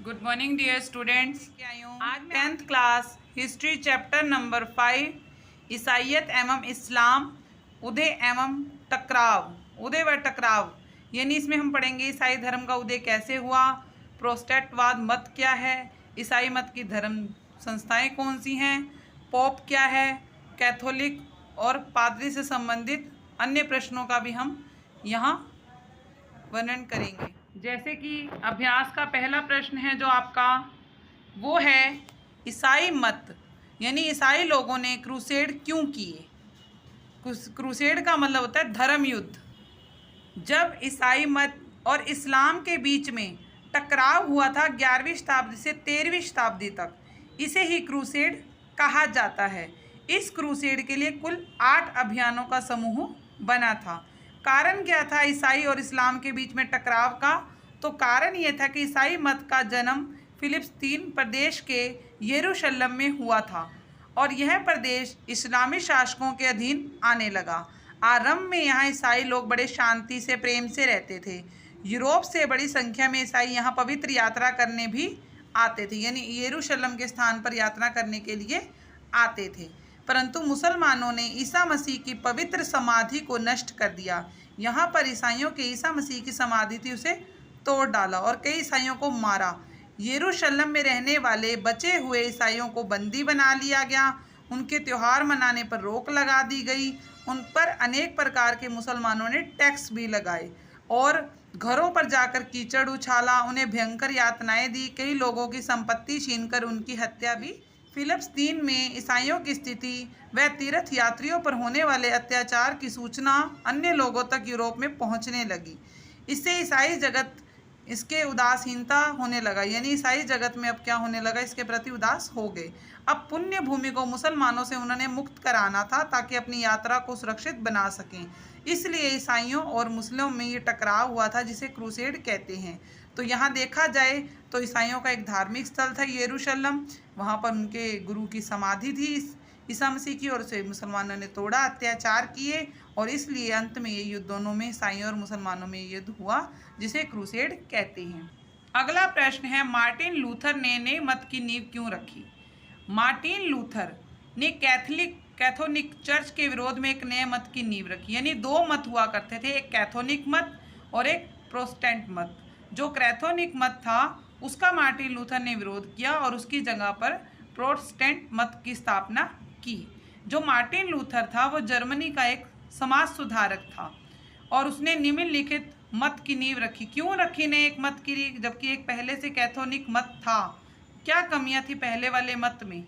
Good morning dear students. आज 10th class history chapter number 5 ईसाइयत एवं इस्लाम, उदय एवं टकराव। उदय व टकराव यानी इसमें हम पढ़ेंगे ईसाई धर्म का उदय कैसे हुआ, प्रोटेस्टेंटवाद मत क्या है, ईसाई मत की धर्म संस्थाएं कौन सी हैं, पोप क्या है, कैथोलिक और पादरी से संबंधित अन्य प्रश्नों का भी हम यहाँ वर्णन करेंगे। जैसे कि अभ्यास का पहला प्रश्न है जो आपका, वो है ईसाई मत यानी ईसाई लोगों ने क्रूसेड क्यों किए। क्रूसेड का मतलब होता है धर्म युद्ध। जब ईसाई मत और इस्लाम के बीच में टकराव हुआ था 11वीं शताब्दी से 13वीं शताब्दी तक, इसे ही क्रूसेड कहा जाता है। इस क्रूसेड के लिए कुल 8 अभियानों का समूह बना था। कारण क्या था ईसाई और इस्लाम के बीच में टकराव का? तो कारण ये था कि ईसाई मत का जन्म फिलिस्तीन प्रदेश के यरूशलेम में हुआ था और यह प्रदेश इस्लामी शासकों के अधीन आने लगा। आरंभ में यहाँ ईसाई लोग बड़े शांति से प्रेम से रहते थे। यूरोप से बड़ी संख्या में ईसाई यहाँ पवित्र यात्रा करने भी आते थे, यानी यरूशलेम के स्थान पर यात्रा करने के लिए आते थे। परंतु मुसलमानों ने ईसा मसीह की पवित्र समाधि को नष्ट कर दिया। यहाँ पर ईसाइयों के ईसा मसीह की समाधि थी, उसे तोड़ डाला और कई ईसाइयों को मारा। यरूशलेम में रहने वाले बचे हुए ईसाइयों को बंदी बना लिया गया। उनके त्यौहार मनाने पर रोक लगा दी गई। उन पर अनेक प्रकार के मुसलमानों ने टैक्स भी लगाए और घरों पर जाकर कीचड़ उछाला, उन्हें भयंकर यातनाएं दी। कई लोगों की संपत्ति छीनकर उनकी हत्या भी। फिलिस्तीन में ईसाइयों की स्थिति व तीर्थ यात्रियों पर होने वाले अत्याचार की सूचना अन्य लोगों तक यूरोप में पहुंचने लगी। इससे ईसाई जगत इसके उदासीनता होने लगा, यानी ईसाई जगत में अब क्या होने लगा, इसके प्रति उदास हो गए। अब पुण्य भूमि को मुसलमानों से उन्होंने मुक्त कराना था ताकि अपनी यात्रा को सुरक्षित बना सकें। इसलिए ईसाइयों और मुस्लिमों में ये टकराव हुआ था जिसे क्रूसेड कहते हैं। तो यहाँ देखा जाए तो ईसाइयों का एक धार्मिक स्थल था यरूशलेम, वहाँ पर उनके गुरु की समाधि थी ईसा मसीह की, और उसे मुसलमानों ने तोड़ा, अत्याचार किए और इसलिए अंत में ये युद्ध दोनों में ईसाइयों और मुसलमानों में युद्ध हुआ जिसे क्रूसेड कहते हैं। अगला प्रश्न है, मार्टिन लूथर ने नए मत की नींव क्यों रखी। मार्टिन लूथर ने कैथोलिक चर्च के विरोध में एक नए मत की नींव रखी, यानी 2 मत हुआ करते थे, एक कैथोलिक मत और एक प्रोटेस्टेंट मत। जो कैथोलिक मत था उसका मार्टिन लूथर ने विरोध किया और उसकी जगह पर प्रोटेस्टेंट मत की स्थापना की। जो मार्टिन लूथर था वो जर्मनी का एक समाज सुधारक था और उसने निम्नलिखित मत की नींव रखी। क्यों रखी ने एक मत की, जबकि एक पहले से कैथोलिक मत था? क्या कमियां थी पहले वाले मत में?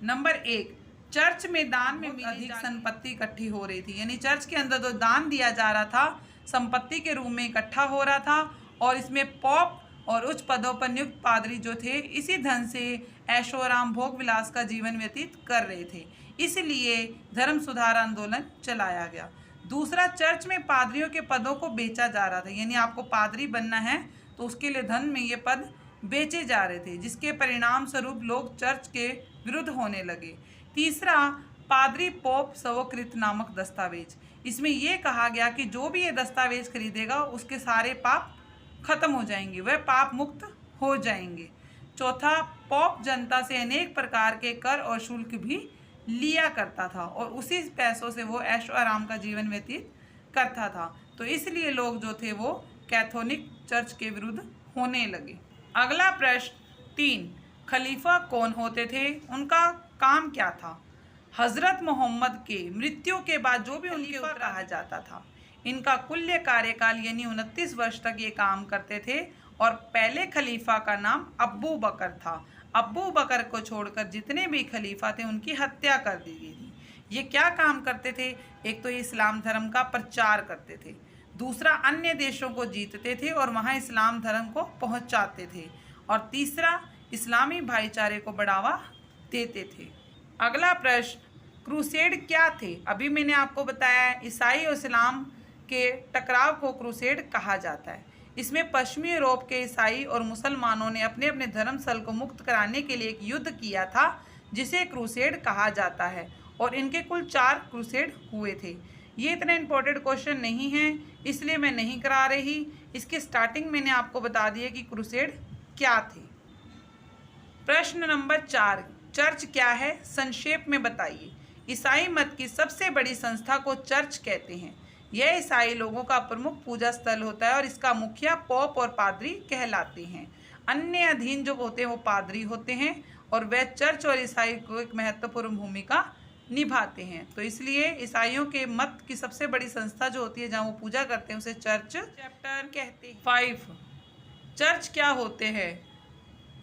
नंबर 1, चर्च में दान में अधिक संपत्ति इकट्ठी हो रही थी, यानी चर्च के अंदर जो दान दिया जा रहा था संपत्ति के रूप में इकट्ठा हो रहा था और इसमें पॉप और उच्च पदों पर नियुक्त पादरी जो थे इसी धन से ऐशो आराम भोग विलास का जीवन व्यतीत कर रहे थे, इसलिए धर्म सुधार आंदोलन चलाया गया। दूसरा, चर्च में पादरियों के पदों को बेचा जा रहा था, यानी आपको पादरी बनना है तो उसके लिए धन में ये पद बेचे जा रहे थे, जिसके परिणाम स्वरूप लोग चर्च के विरुद्ध होने लगे। तीसरा, पादरी पोप स्वकृत नामक दस्तावेज, इसमें यह कहा गया कि जो भी ये दस्तावेज खरीदेगा उसके सारे पाप खत्म हो जाएंगे, वह पाप मुक्त हो जाएंगे। चौथा, पॉप जनता से अनेक प्रकार के कर और शुल्क भी लिया करता था और उसी पैसों से वो ऐशो आराम का जीवन व्यतीत करता था, तो इसलिए लोग जो थे वो कैथोलिक चर्च के विरुद्ध होने लगे। अगला प्रश्न 3, खलीफा कौन होते थे, उनका काम क्या था। हजरत मोहम्मद के मृत्यु के बाद जो भी उनके ऊपर कहा जाता था, इनका कुल्य कार्यकाल यानी 29 वर्ष तक ये काम करते थे और पहले खलीफा का नाम अब्बू बकर था। अब्बू बकर को छोड़कर जितने भी खलीफा थे उनकी हत्या कर दी गई थी। ये क्या काम करते थे? एक तो ये इस्लाम धर्म का प्रचार करते थे, दूसरा अन्य देशों को जीतते थे और वहाँ इस्लाम धर्म को पहुँचाते थे, और तीसरा इस्लामी भाईचारे को बढ़ावा देते थे। अगला प्रश्न, क्रूसेड क्या थे। अभी मैंने आपको बताया ईसाई और इस्लाम के टकराव को क्रूसेड कहा जाता है। इसमें पश्चिमी यूरोप के ईसाई और मुसलमानों ने अपने अपने धर्मस्थल को मुक्त कराने के लिए एक युद्ध किया था जिसे क्रूसेड कहा जाता है और इनके कुल 4 क्रूसेड हुए थे। ये इतने इंपॉर्टेंट क्वेश्चन नहीं है इसलिए मैं नहीं करा रही। इसके स्टार्टिंग मैंने आपको बता दिया कि क्रूसेड क्या थे। प्रश्न नंबर 4, चर्च क्या है, संक्षेप में बताइए। ईसाई मत की सबसे बड़ी संस्था को चर्च कहते हैं। यह ईसाई लोगों का प्रमुख पूजा स्थल होता है और इसका मुखिया पोप और पादरी कहलाते हैं। अन्य अधीन जो होते हैं वो पादरी होते हैं और वे चर्च और ईसाई को एक महत्वपूर्ण भूमिका निभाते हैं। तो इसलिए ईसाइयों के मत की सबसे बड़ी संस्था जो होती है जहाँ वो पूजा करते हैं उसे चर्च चैप्टर कहते हैं। 5, चर्च क्या होते हैं।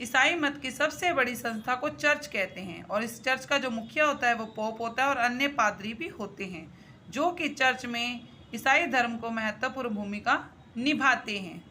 ईसाई मत की सबसे बड़ी संस्था को चर्च कहते हैं और इस चर्च का जो मुखिया होता है वो पोप होता है और अन्य पादरी भी होते हैं जो कि चर्च में ईसाई धर्म को महत्वपूर्ण भूमिका निभाते हैं।